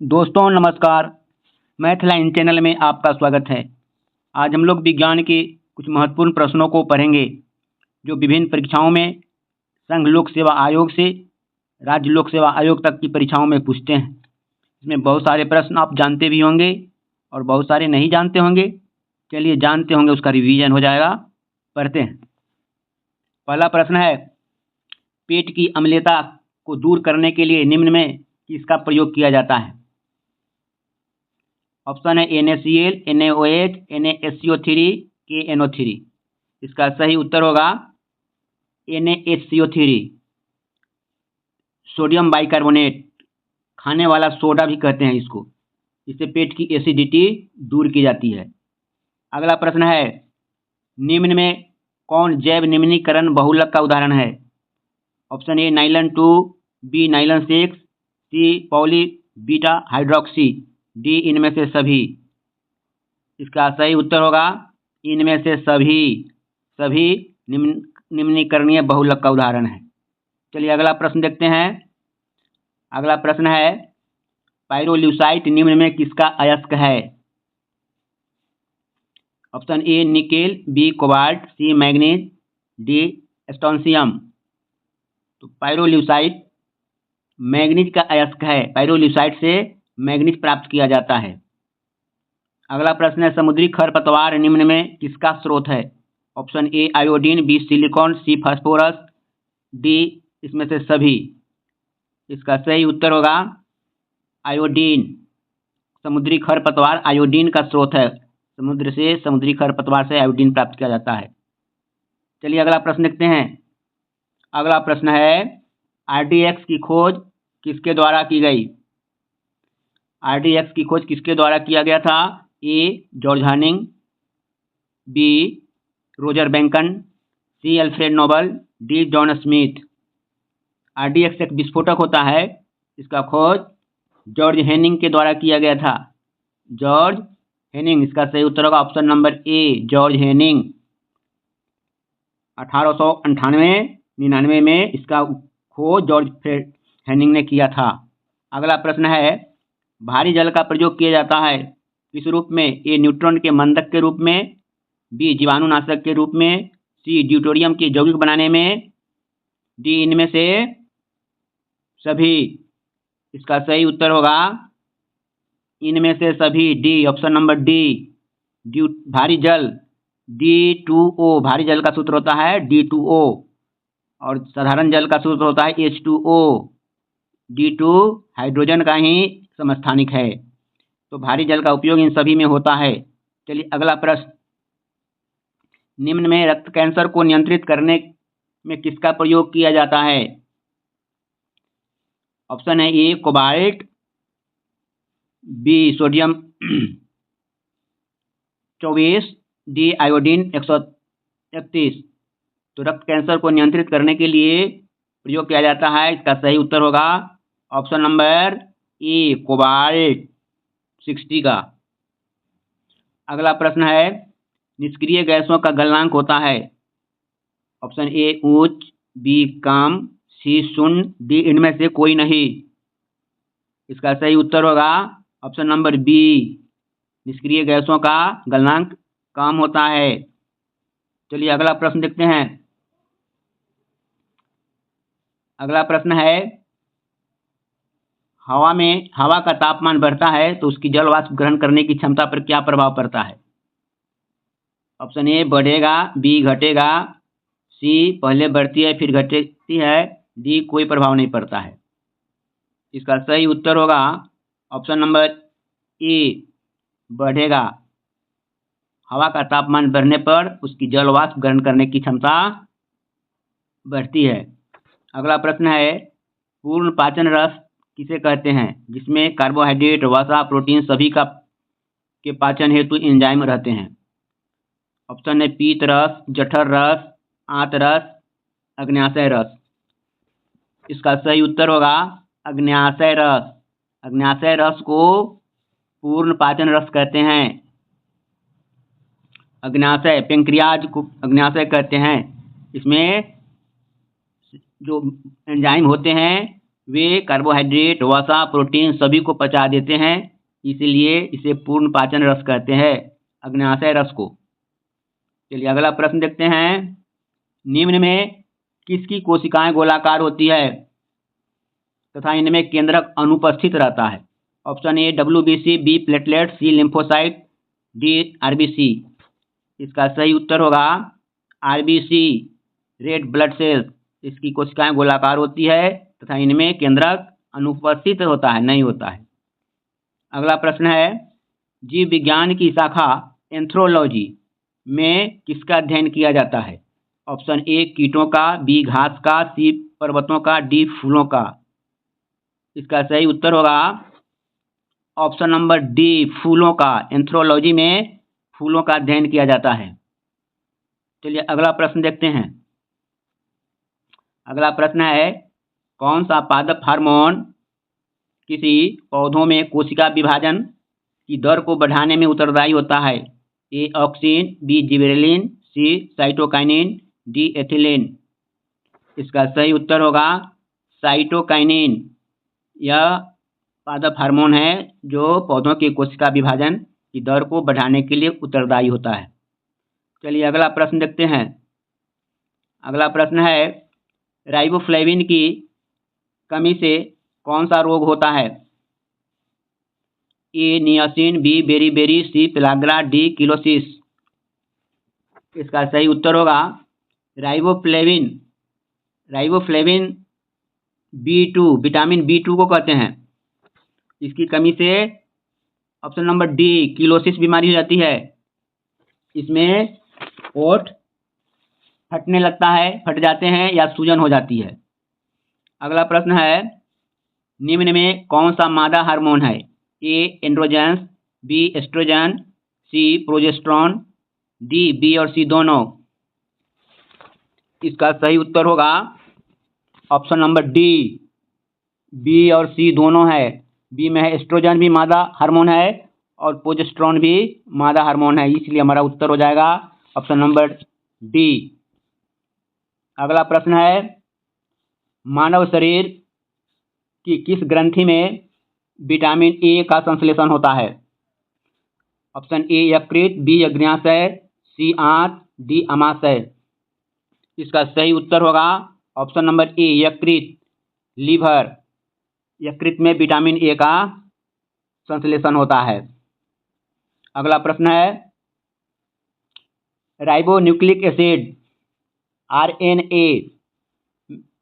दोस्तों नमस्कार। Math line channel में आपका स्वागत है। आज हम लोग विज्ञान के कुछ महत्वपूर्ण प्रश्नों को पढ़ेंगे जो विभिन्न परीक्षाओं में संघ लोक सेवा आयोग से राज्य लोक सेवा आयोग तक की परीक्षाओं में पूछते हैं। इसमें बहुत सारे प्रश्न आप जानते भी होंगे और बहुत सारे नहीं जानते होंगे। चलिए जानते होंगे, उसका रिवीजन हो जाएगा। पढ़ते हैं। पहला प्रश्न है, पेट की अम्लता को दूर करने के लिए निम्न में किसका प्रयोग किया जाता है? ऑप्शन है NaCl, NaOH, NaSCO3, KNO3। इसका सही उत्तर होगा NaHCO3, सोडियम बाइकार्बोनेट, खाने वाला सोडा भी कहते हैं इसको। इससे पेट की एसिडिटी दूर की जाती है। अगला प्रश्न है, निम्न में कौन जैव निम्नीकरण बहुलक का उदाहरण है? Option A nylon 2, B nylon 6, C poly beta hydroxy, D इनमें से सभी। इसका सही उत्तर होगा इनमें से सभी। सभी निम्नीकरणीय बहुलक का उदाहरण है। चलिए अगला प्रश्न देखते हैं। अगला प्रश्न है, पाइरोल्यूसाइट निम्न में किसका अयस्क है? Option A nickel, B cobalt, C manganese, D strontium. तो पाइरोल्यूसाइट मैग्नीज का अयस्क है। पाइरोल्यूसाइट से मैग्नीज प्राप्त किया जाता है। अगला प्रश्न है, समुद्री खरपतवार निम्न में किसका स्रोत है? Option A iodine, B silicon, C phosphorus, D इसमें से सभी। इसका सही उत्तर होगा आयोडीन। समुद्री खरपतवार आयोडीन का स्रोत है। समुद्री खरपतवार से आयोडीन प्राप्त किया जाता है। चलिए अगला प्रश्न देखते हैं। अगला प्रश्न है, RDX की खोज किसके द्वारा की गई? RDX की खोज किसके द्वारा किया गया था? A George Harning, B Roger Bacon, C Alfred Nobel, D John Smith. RDX एक विस्फोटक होता है। इसका खोज जॉर्ज हेनिंग के द्वारा किया गया था। George Hanning. इसका सही उत्तर होगा option number A George Hanning. 1898-99 में इसका खोज जॉर्ज हेनिंग ने किया था। अगला प्रश्न है, भारी जल का प्रयोग किया जाता है किस रूप में? ए न्यूट्रॉन के मंदक के रूप में, बी जीवाणुनाशक के रूप में, सी ड्यूटेरियम की यौगिक बनाने में, डी इनमें से सभी। इसका सही उत्तर होगा इनमें से सभी, डी ऑप्शन नंबर डी। भारी जल D2O, भारी जल का सूत्र होता है D2O और साधारण जल का सूत्र होता है H2O। D2 हाइड्रोजन का ही समस्थानिक है। तो भारी जल का उपयोग इन सभी में होता है। चलिए अगला प्रश्न, निम्न में रक्त कैंसर को नियंत्रित करने में किसका प्रयोग किया जाता है? ऑप्शन है A cobalt, B sodium 24, D iodine 131। तो रक्त कैंसर को नियंत्रित करने के लिए प्रयोग किया जाता है। इसका सही उत्तर होगा ऑप्शन नंबर ए कोबाल्ट 60 का। अगला प्रश्न है, निष्क्रिय गैसों का गलनांक होता है। ऑप्शन ए उच्च, बी कम, सी शून्य, डी इनमें से कोई नहीं। इसका सही उत्तर होगा ऑप्शन नंबर बी। निष्क्रिय गैसों का गलनांक कम होता है। चलिए अगला प्रश्न देखते हैं। अगला प्रश्न है, हवा का तापमान बढ़ता है तो उसकी जल वाष्प ग्रहण करने की क्षमता पर क्या प्रभाव पड़ता है? ऑप्शन ए बढ़ेगा, बी घटेगा, सी पहले बढ़ती है फिर घटती है, डी कोई प्रभाव नहीं पड़ता है। इसका सही उत्तर होगा ऑप्शन नंबर ए बढ़ेगा। हवा का तापमान बढ़ने पर उसकी जल वाष्प ग्रहण करने की क्षमता बढ़ती है। अगला प्रश्न है, पूर्ण पाचन रस किसे कहते हैं? जिसमें कार्बोहाइड्रेट, वसा, प्रोटीन सभी के पाचन हेतु एंजाइम रहते हैं। ऑप्शन है पीत रस, जठर रस, आंत रस, अग्न्याशय रस। इसका सही उत्तर होगा अग्न्याशय रस। अग्न्याशय रस को पूर्ण पाचन रस कहते हैं। अग्न्याशय पेंक्रियाज को अग्न्याशय कहते हैं। इसमें जो एंजाइम होते हैं वे कार्बोहाइड्रेट, वसा, प्रोटीन सभी को पचा देते हैं, इसलिए इसे पूर्ण पाचन रस कहते हैं, अग्न्याशय रस को। चलिए अगला प्रश्न देखते हैं। निम्न में किसकी कोशिकाएं गोलाकार होती है तथा इनमें केंद्रक अनुपस्थित रहता है? Option A WBC, B platelet, C lymphocyte, D RBC। इसका सही उत्तर होगा RBC, रेड ब्लड सेल्स। इसकी कोशिकाएं गोलाकार होती है तथा इनमें केंद्रक अनुपस्थित होता है, नहीं होता है। अगला प्रश्न है, जीव विज्ञान की शाखा एंथ्रोलॉजी में किसका अध्ययन किया जाता है? ऑप्शन ए कीटों का, बी घास का, सी पर्वतों का, डी फूलों का। इसका सही उत्तर होगा ऑप्शन नंबर डी, फूलों का। एंथ्रोलॉजी में फूलों का अध्ययन किया जाता है। चलिए अगला प्रश्न देखते हैं। अगला प्रश्न है, कौन सा पादप हार्मोन किसी पौधों में कोशिका विभाजन की दर को बढ़ाने में उत्तरदायी होता है? ए ऑक्सिन, बी जिबरेलिन, सी साइटोकाइनिन, डी एथिलीन। इसका सही उत्तर होगा साइटोकाइनिन। यह पादप हार्मोन है जो पौधों की कोशिका विभाजन की दर को बढ़ाने के लिए उत्तरदायी होता है। चलिए अगला प्रश्न देखते हैं। अगला प्रश्न है, राइबोफ्लेविन की कमी से कौन सा रोग होता है? ए नियासिन, बी बेरीबेरी, सी पेलाग्रा, डी किलोसिस। इसका सही उत्तर होगा riboflavin. Riboflavin B2, vitamin B2 को कहते हैं। इसकी कमी से ऑप्शन नंबर डी, किलोसिस बीमारी हो जाती है। इसमें ओठ फटने लगता है, फट जाते हैं या सूजन हो जाती है। अगला प्रश्न है, निम्न में कौन सा मादा हार्मोन है? ए एंड्रोजेंस, बी एस्ट्रोजन, सी प्रोजेस्टेरोन, डी बी और सी दोनों। इसका सही उत्तर होगा ऑप्शन नंबर डी, बी और सी दोनों है। बी में है एस्ट्रोजन भी मादा हार्मोन है और प्रोजेस्टेरोन भी मादा हार्मोन है, इसलिए हमारा उत्तर हो जाएगा ऑप्शन नंबर डी। अगला प्रश्न है, मानव शरीर की किस ग्रंथि में विटामिन ए का संश्लेषण होता है? ऑप्शन ए यकृत, बी अग्न्याशय, सी आंत, डी अमाशय। इसका सही उत्तर होगा ऑप्शन नंबर ए यकृत, लीवर। यकृत में विटामिन ए का संश्लेषण होता है। अगला प्रश्न है, राइबोन्यूक्लिक एसिड RNA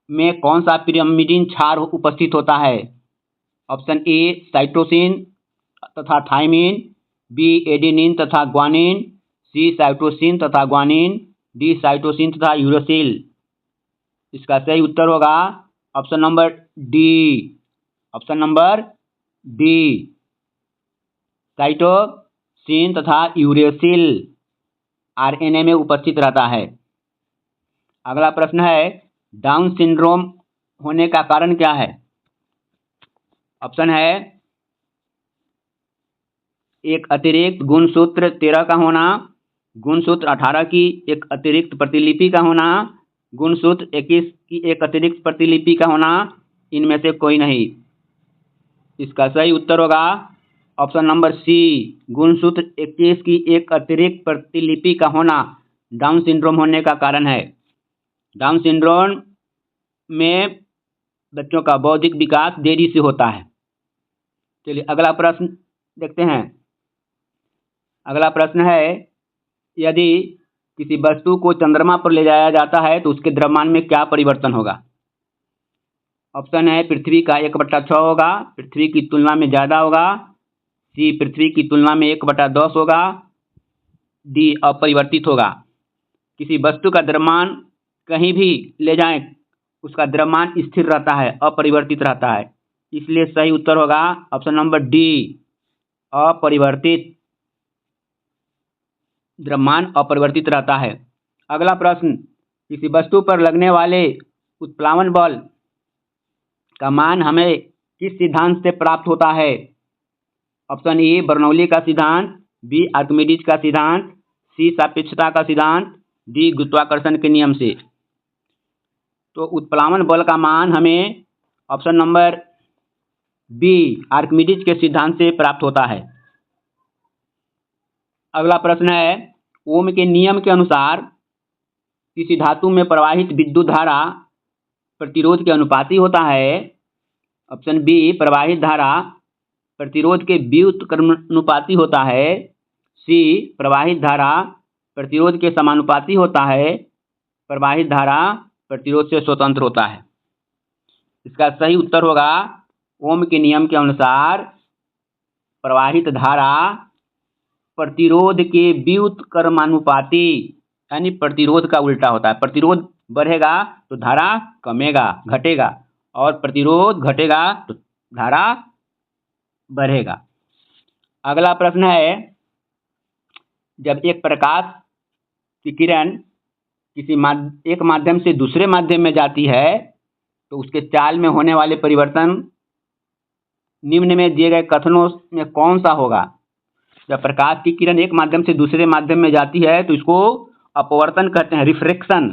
में कौन सा पिरिमिडीन क्षार उपस्थित होता है? ऑप्शन ए साइटोसिन तथा थाइमिन, बी एडेनिन तथा ग्वानिन, सी साइटोसिन तथा ग्वानिन, डी साइटोसिन तथा यूरेसिल। इसका सही उत्तर होगा option number D, option number D, cytosine तथा यूरेसिल RNA में उपस्थित रहता है। अगला प्रश्न है, डाउन सिंड्रोम होने का कारण क्या है? ऑप्शन है, एक अतिरिक्त गुणसूत्र 13 का होना, गुणसूत्र 18 की एक अतिरिक्त प्रतिलिपि का होना, गुणसूत्र 21 की एक अतिरिक्त प्रतिलिपि का होना, इनमें से कोई नहीं। इसका सही उत्तर होगा ऑप्शन नंबर सी, गुणसूत्र 21 की एक अतिरिक्त प्रतिलिपि का होना डाउन सिंड्रोम होने का कारण है। डाउन सिंड्रोम में बच्चों का बौद्धिक विकास देरी से होता है। चलिए अगला प्रश्न देखते हैं। अगला प्रश्न है, यदि किसी वस्तु को चंद्रमा पर ले जाया जाता है तो उसके द्रव्यमान में क्या परिवर्तन होगा? ऑप्शन है, पृथ्वी का 1/6 होगा, पृथ्वी की तुलना में ज़्यादा होगा, सी पृथ्वी की तुलना में 1/10 होगा, डी अपरिवर्तित होगा। किसी वस्तु का द्रव्यमान कहीं भी ले जाएं उसका द्रव्यमान स्थिर रहता है, अपरिवर्तित रहता है, इसलिए सही उत्तर होगा ऑप्शन नंबर डी, अपरिवर्तित। द्रव्यमान अपरिवर्तित रहता है। अगला प्रश्न, किसी वस्तु पर लगने वाले उत्प्लावन बल का मान हमें किस सिद्धांत से प्राप्त होता है? ऑप्शन ए बर्नौली का सिद्धांत, बी आर्किमिडीज का सिद्धांत, सी सापेक्षता का सिद्धांत, डी गुरुत्वाकर्षण के नियम से। तो उत्प्लावन बल का मान हमें ऑप्शन नंबर बी आर्किमिडीज के सिद्धांत से प्राप्त होता है। अगला प्रश्न है, ओम के नियम के अनुसार किसी धातु में प्रवाहित विद्युत धारा प्रतिरोध के अनुपाती होता है। ऑप्शन बी प्रवाहित धारा प्रतिरोध के व्युत्क्रमानुपाती होता है। सी प्रवाहित धारा प्रतिरोध के समानुपाती होता है। प्रवाहित धारा प्रतिरोध से स्वतंत्र होता है। इसका सही उत्तर होगा ओम के नियम के अनुसार प्रवाहित धारा प्रतिरोध के व्युत्क्रमानुपाती, यानी प्रतिरोध का उल्टा होता है। प्रतिरोध बढ़ेगा तो धारा कमेगा, घटेगा, और प्रतिरोध घटेगा तो धारा बढ़ेगा। अगला प्रश्न है, जब एक प्रकाश की किरण किसी एक माध्यम से दूसरे माध्यम में जाती है तो उसके चाल में होने वाले परिवर्तन निम्न में दिए गए कथनों में कौन सा होगा? जब प्रकाश की किरण एक माध्यम से दूसरे माध्यम में जाती है तो इसको अपवर्तन कहते हैं, रिफ्रैक्शन।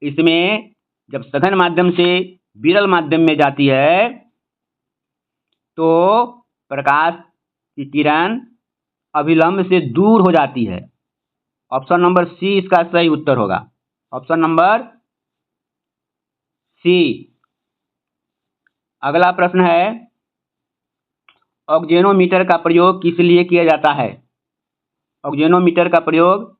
इसमें जब सघन माध्यम से विरल माध्यम में जाती है तो प्रकाश की किरण अभिलंब से दूर हो जाती है। ऑप्शन नंबर सी इसका सही उत्तर होगा। Option number C. अगला प्रश्न है, ऑक्जेनोमीटर का प्रयोग किस लिए किया जाता है? ऑक्जेनोमीटर का प्रयोग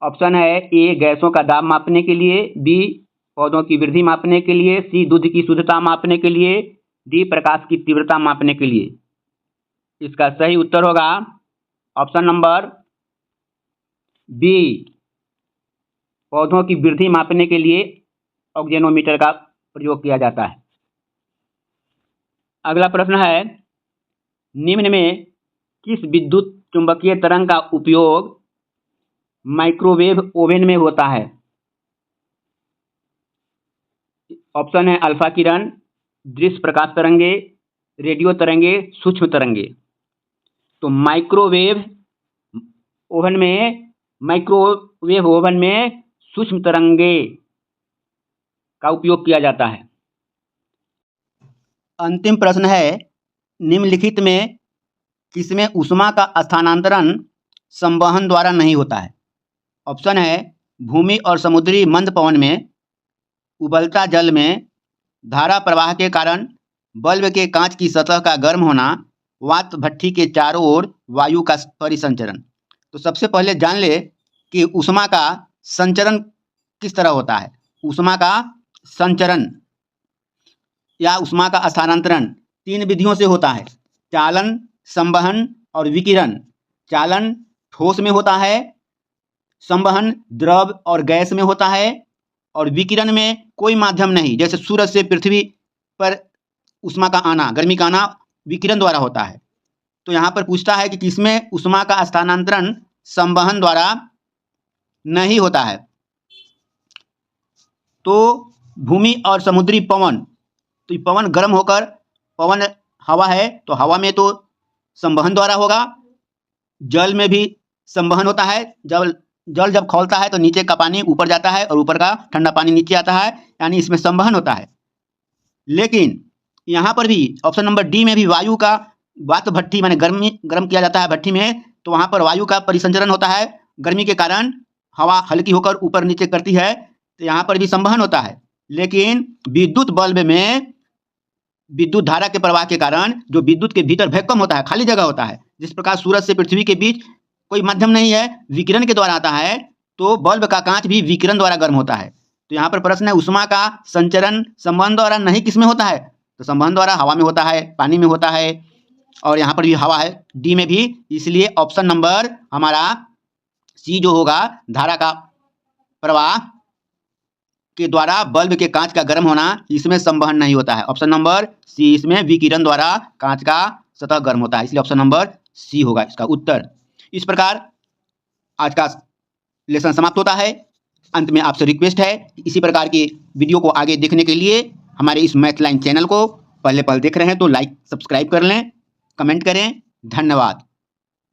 ऑप्शन है ए गैसों का दाब मापने के लिए, बी पौधों की वृद्धि मापने के लिए, सी दूध की शुद्धता मापने के लिए, डी प्रकाश की तीव्रता मापने के लिए। इसका सही उत्तर होगा ऑप्शन नंबर बी पौधों की वृद्धि मापने के लिए ऑक्जेनोमीटर का प्रयोग किया जाता है। अगला प्रश्न है, निम्न में किस विद्युत चुंबकीय तरंग का उपयोग माइक्रोवेव ओवन में होता है? ऑप्शन है अल्फा किरण, दृश्य प्रकाश तरंगे, रेडियो तरंगे, सूक्ष्म तरंगे। तो माइक्रोवेव ओवन में सूक्ष्म तरंगे का उपयोग किया जाता है। अंतिम प्रश्न है, निम्नलिखित में किसमें ऊष्मा का स्थानांतरण संवहन द्वारा नहीं होता है? ऑप्शन है भूमि और समुद्री मंद पवन में, उबलता जल में, धारा प्रवाह के कारण बल्ब के कांच की सतह का गर्म होना, वात भट्ठी के चारों ओर वायु का परिसंचरण। तो सबसे पहले जान ले कि ऊष्मा का संचरण किस तरह होता है। ऊष्मा का संचरण या ऊष्मा का स्थानांतरण 3 विधियों से होता है, चालन, संवहन और विकिरण। चालन ठोस में होता है, संवहन द्रव और गैस में होता है, और विकिरण में कोई माध्यम नहीं, जैसे सूरज से पृथ्वी पर ऊष्मा का आना, गर्मी का आना विकिरण द्वारा होता है। तो यहाँ पर पूछता है कि किसमें ऊष्मा का स्थानांतरण संवहन द्वारा नहीं होता है। तो भूमि और समुद्री पवन, तो ये पवन गर्म होकर, पवन हवा है तो हवा में तो संवहन द्वारा होगा। जल में भी संवहन होता है, जल जब खौलता है तो नीचे का पानी ऊपर जाता है और ऊपर का ठंडा पानी नीचे आता है, यानी इसमें संवहन होता है। लेकिन यहाँ पर भी ऑप्शन नंबर डी में भी वायु का वात भट्ठी माने गर्म किया जाता है भट्ठी में, तो वहाँ पर वायु का परिसंचरण होता है। गर्मी के कारण हवा हल्की होकर ऊपर नीचे करती है, तो यहाँ पर भी संवहन होता है। लेकिन विद्युत बल्ब में विद्युत धारा के प्रवाह के कारण जो विद्युत के भीतर वैक्यूम होता है, खाली जगह होता है, जिस प्रकार सूरज से पृथ्वी के बीच कोई माध्यम नहीं है, विकिरण के द्वारा आता है, तो बल्ब का कांच भी विकिरण द्वारा गर्म होता है। तो यहाँ पर प्रश्न है ऊष्मा का संचरण संवहन द्वारा नहीं किसमें होता है? तो संवहन द्वारा हवा में होता है, पानी में होता है, और यहाँ पर भी हवा है, डी में भी। इसलिए ऑप्शन नंबर हमारा सी जो होगा, धारा का प्रवाह के द्वारा बल्ब के कांच का गर्म होना, इसमें संवहन नहीं होता है। ऑप्शन नंबर सी, इसमें विकिरण द्वारा कांच का सतह गर्म होता है, इसलिए ऑप्शन नंबर सी होगा इसका उत्तर। इस प्रकार आज का लेसन समाप्त होता है। अंत में आपसे रिक्वेस्ट है कि इसी प्रकार की वीडियो को आगे देखने के लिए हमारे इस मैथ लाइन चैनल को पहले देख रहे हैं तो लाइक सब्सक्राइब कर लें, कमेंट करें। धन्यवाद।